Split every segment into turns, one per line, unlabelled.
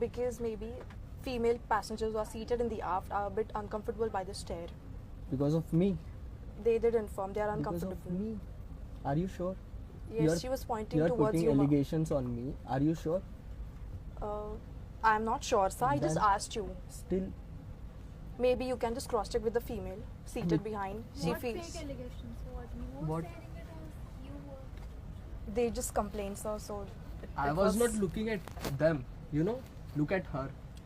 Because maybe female passengers who are seated in the aft are a bit uncomfortable by the stair.
Because of me.
They did inform they are
Because
uncomfortable.
of me. Are you sure?
Yes, she was pointing
You are
towards
putting
you. ma'am.
allegations on me. Are you sure?
I'm not sure, sir. I just
Then-
asked you.
Still,
Maybe you can just cross check with the female seated behind. She
What
feels
fake allegations? What? You
What?
were staring at us. You were.
they just complained, sir. So
I was not looking at them. You know, look at her.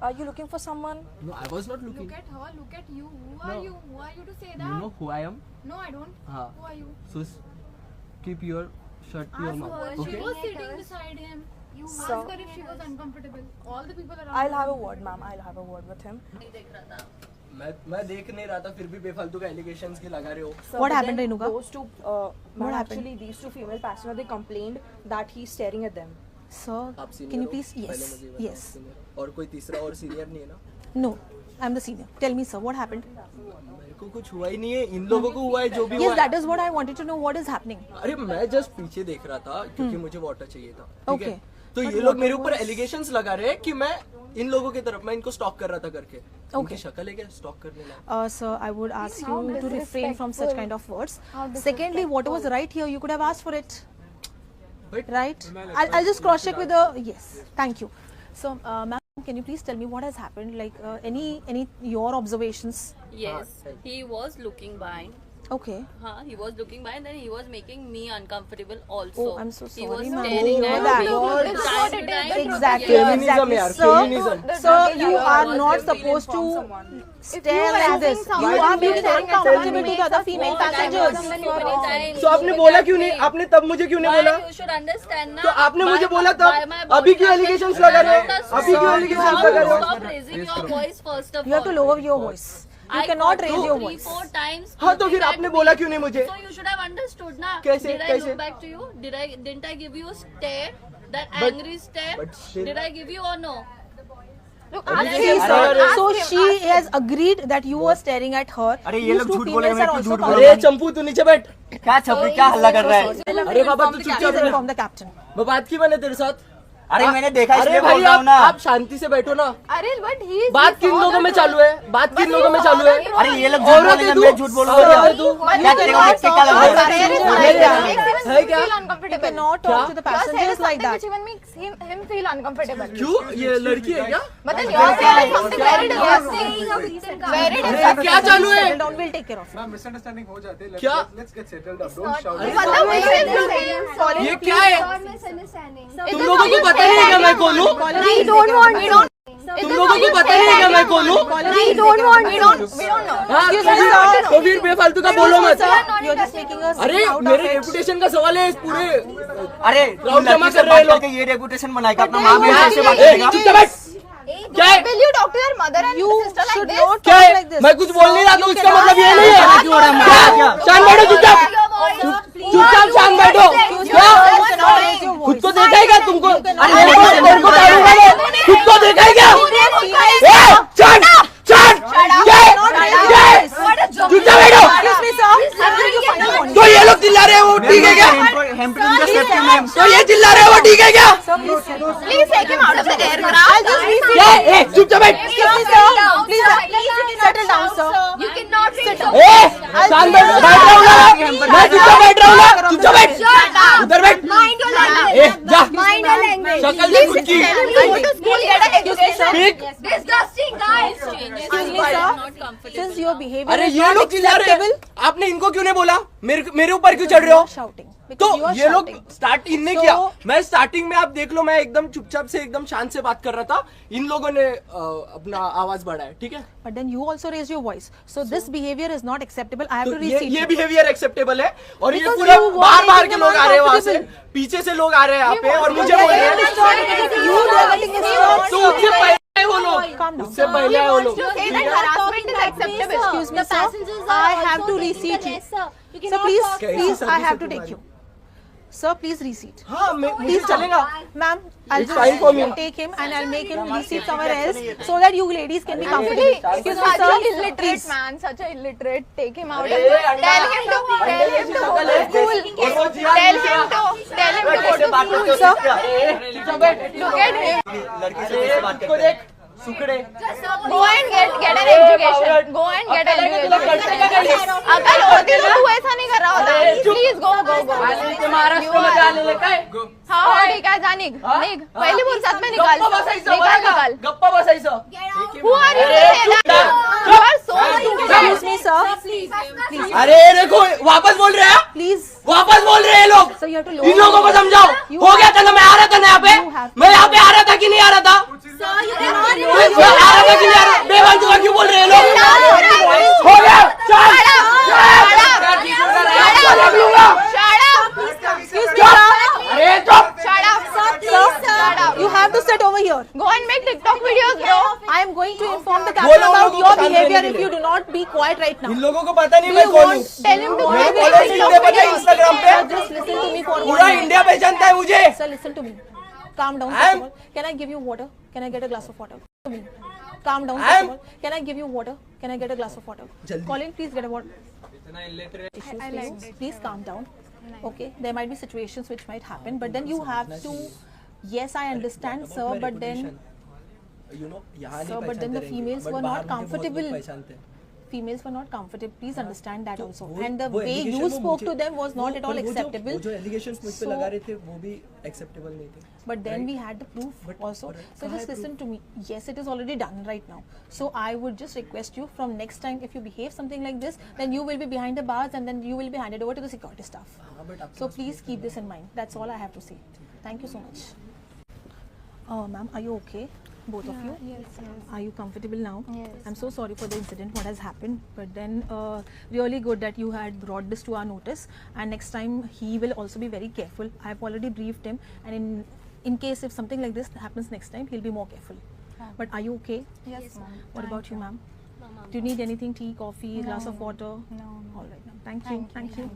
Are you looking for someone?
No, I was not looking.
Look at her. Look at you. Who are
No.
you? Who are you to say that?
You know who I am?
No, I don't.
हाँ.
Who are you?
So keep your shirt to your
Ask
mouth.
her. She
Okay.
was sitting beside him. You
So-
asked her if she was uncomfortable. All the people around.
I'll have a
her.
word, ma'am. I'll have a word with him.
मैं देख नहीं रहा था फिर भी बेफालतू का allegations के लगा रहे हो.
Sir,
What
but
happened,
then
Renuka?
Those two,
What happened?
actually, these two female passengers, they complained that he's staring at them.
Sir,
आप senior
can you
हो?
please?
पहले
Yes,
मुझे बताओ,
yes.
senior. और कोई तीसरा और सीनियर नहीं है ना?
No, I'm the senior. Tell me, sir, what happened?
मेरे को कुछ हुआ ही नहीं है. इन लोगों को हुआ है जो भी हुआ
Yes,
है.
that is what I wanted to know. What is happening?
अरे मैं जस्ट पीछे देख रहा था क्योंकि मुझे वाटर चाहिए था. ठीक है.
Okay.
तो
But
ये लोग
water
मेरे ऊपर
was-
एलिगेशंस लगा रहे हैं कि मैं इन लोगों की तरफ मैं इनको स्टॉक कर रहा था करके.
Okay.
उनकी शक्ल है क्या स्टॉक करने लायक?
Sir, I would ask
How
you to refrain from such
disrespectful.
kind of words.
How
Secondly, what was right here, you could have asked for it,
But
right? I'll just cross check with the. Yes, thank you. So, ma'am, can you please tell me what has happened? Like any your observations?
Yes, he was looking by.
Okay.
He was looking by, and then he was making me uncomfortable also.
Oh, I'm so
He was
sorry, ma'am.
staring
Oh,
at
that
me
was-
time to time.
Exactly,
Feminism
exactly.
yaar, feminism.
Sir, you are
was
not
revealed
supposed to
someone.
stare like this. You are being uncomfortable to the other female passengers.
तो आपने बोला क्यों नहीं? आपने तब मुझे क्यों नहीं बोला?
You should understand ना.
तो आपने
by
मुझे
my-
बोला
by my
तब. अभी
body
क्यों
language,
एलिगेशंस लगा रहे हो?
Stop,
अभी क्यों एलिगेशंस लगा रहे हो?
Stop raising your voice first of
You have to
all.
lower your voice. You
I
cannot
caught
raise
you
your
3,
voice.
4 times.
हाँ तो
looking
फिर
at
आपने
me.
बोला क्यों नहीं मुझे?
So you should have understood ना.
कैसे?
Did I
कैसे?
look back to you? Didn't I give you a stare? That
But-
angry stare?
but still-
Did I give you or no?
See, sir. So she has agreed that you were staring at her.
अरे ये
These
लोग
two
झूठ बोलेंगे,
females
मैं
are
क्यों
also
झूठ
coming.
बोलूं?
अरे चंपू तू नीचे बैठ.
क्या छपरी क्या हल्ला कर रहा है?
अरे बाबा तू चुपचाप
Please
रह.
inform the captain.
मैं बात की मैंने तेरे साथ.
अरे मैंने देखा
अरे
इसलिए
भाई
बोल रहा हूँ ना.
आप शांति से बैठो ना.
अरे but he is.
बात किन लोगों में चालू है? बात किन लोगों में चालू है?
अरे ये लोग झूठ
औरत
बोलेंगे,
है तू?
मैं झूठ बोलूंगा
औरत
क्या?
है तू?
क्या तेरे को देख के क्या लग रहा है?
है क्या?
You cannot talk to the passengers like that.
Which even makes him feel uncomfortable.
क्यों? ये लड़की है क्या?
मतलब you're saying something very disgusting. Very
अरे क्या चालू है?
Settle down. We'll take care of it.
Misunderstanding हो जाते हैं.
क्या?
Let's get settled down. Don't shout.
मतलब
ये क्या है? तुम लोगों को पता नहीं है क्या मैं कौन हूँ?
We don't want. We don't.
तुम लोगों को पता नहीं है क्या मैं कौन हूँ?
We don't want. We don't know.
हाँ,
Excuse me, sir.
तो फिर बेफालतू का बोलो मत.
You're just making us
अरे
out of
मेरे
it.
रेपुटेशन का सवाल है इस पूरे.
अरे
Crowd जमा
लड़की से
कर रहे हैं
बात
लोग.
करके ये रेपुटेशन बनाएगा अपना माँ भी
क्या?
ऐसे बात
ए,
करेगा.
चुपचाप बैठ. क्या है?
Will you talk to your mother and
You
sister like
should
this?
not
क्या
talk
है?
like this.
मैं कुछ बोल नहीं रहा तो इसका मतलब ये नहीं है.
क्यों हो रहा है?
क्या?
क्या?
शांत बैठो चुपचाप. चुपचाप शांत बैठो. क्या?
You cannot raise your
खुद
voice.
को देखा है क्या तुमको?
cannot
अरे मेरे को डालूंगा मैं. खुद को देखा है क्या? ए, शांत, शांत. क्या है? क्या है? चुपचाप बैठो.
Excuse me, sir. I'm going to find a warning.
तो ये लोग चिल्ला रहे हैं वो ठीक है क्या?
हेम्पटिंग का सेफ्टी मैम.
तो ये चिल्ला रहे हैं वो ठीक है क्या?
Please take him out of the aircraft.
क्या है? ए, चुपचाप बैठ.
Excuse me, sir. Please settle down, sir.
You cannot sit down.
ए, शांत बैठ रहा हूँ ना. मैं चुपचाप बैठ रहा हूँ ना. चुपचाप बैठ. उधर बैठ.
Mind your language.
ए, जा.
Mind your language.
शक्ल देख खुद की.
Go to school, get an education.
ठीक.
Disgusting, guys.
Excuse me, sir. Since your behavior
अरे
is
ये
not
लोग चिल्ला रहे
acceptable,
हैं. आपने इनको क्यों नहीं बोला? मेरे ऊपर क्यों चढ़ रहे हो?
shouting.
तो
Because you are
ये लोग
shouting.
स्टार्ट इनने
So-
किया. मैं स्टार्टिंग में आप देख लो मैं एकदम चुपचाप से एकदम शांत से बात कर रहा था. इन लोगों ने अपना आवाज बढ़ाया. ठीक है.
But then you also raise your voice. So this behavior is not acceptable. I have
तो
to
ये
reseat you.
बिहेवियर एक्सेप्टेबल है और ये
Because
पूरा
you were
बाहर
making
के
them
लोग आ रहे हैं वहाँ से.
uncomfortable.
पीछे से लोग आ रहे हैं यहाँ पे और मुझे बोल रहे हैं. तो उससे पहले आए वो लोग.
Calm down.
उससे पहले आए वो लोग.
Say that harassment is acceptable.
Excuse me, sir. I have to reseat you. So please, I have to take you. Sir, please reseat.
हाँ मुझे
Please
चलेगा.
Ma'am, I'll
It's fine for me.
just take him and I'll make him reseat somewhere else so that you ladies can be comfortable. Excuse me,
Such
sir.
a illiterate
Please.
man, such a illiterate. Take him out. Tell him to go to school. Tell him to go to school.
Sir,
Look at him.
लड़की से कैसे बात करते हैं? सुकड़े.
Go and get an education. Go and get an education. अगर होती तो तू ऐसा नहीं कर रहा होता. Please go.
महाराष्ट्र में जाने लगा है.
हाँ ठीक है जा निक. पहली फुर्सत में निकाल. निकाल.
गप्पा बसायचं.
Who are you to say that? You are so stupid.
excuse me, sir.
अरे देखो वापस बोल रहे हैं.
Please.
वापस बोल रहे हैं लोग.
So you have to
इन लोगों को समझाओ. हो गया था ना, मैं आ रहा था ना यहाँ पे. मैं यहाँ पे आ रहा था कि नहीं आ रहा था? मैं आ रहा था कि नहीं आ रहा? बेवजह का क्यों बोल रहे हैं लोग? हो गया. देख लूंगा. अरे चुप.
You have to sit over here.
Go and make TikTok videos, bro.
I am going to inform the captain
बोलो,
about
लोगों
your
को शांत
behavior
रहने
if
के
you do not be quiet right now.
इन लोगों को पता नहीं
Do
मैं
you
कौन
want?
हूँ.
Tell him to
मेरे
make
फॉलोअर्स
TikTok
इतने पता है
videos.
इंस्टाग्राम पे.
Sir, just listen to me for
पूरा
1 minute.
इंडिया पहचानता है मुझे.
Sir, listen to me. Calm down.
I
First
am-
of all, can I give you water? Can I get a glass of water? To me. Calm down.
I
First
am-
of all, can I give you water? Can I get a glass of water? Colin, please get a water. Issues, please calm down. Okay, there might be situations which might happen, but then you have to. Yes, I understand, sir, but then.
You know, यहाँ नहीं
Sir, but then the
पहचानते
females
रहेंगे,
were
but
not
बाहर मुझे बहुत लोग
comfortable.
पहचानते हैं.
Females were not comfortable. Please understand that also.
वो-
And the
वो
way
allegation
you
वो
spoke
मुझे-
to them was not
वो-
at all
वो जो-
acceptable.
वो जो allegations मुझ पे
So-
लगा रहे थे वो भी acceptable नहीं थे.
But then we had the proof
But-
also.
but
So
कहाँ
just
है
listen to me. Yes, it is already done right now. So I would just request you from next time, if you behave something like this, then you will be behind the bars and then you will be handed over to the security staff.
हाँ, but आपके
So
pass
please keep this in mind. That's all I have to say. Thank you so much. Ma'am, are you okay? Both of you?
Yes.
Are you comfortable now?
Yes.
I'm so sorry for the incident, what has happened. But then, really good that you had brought this to our notice. And next time, he will also be very careful. I've already briefed him. And in case if something like this happens next time, he'll be more careful. But are you okay?
Yes, ma'am.
What about you, ma'am? Do you need anything, tea, coffee, glass of water?
No.
All right, ma'am. Thank you. Thank you.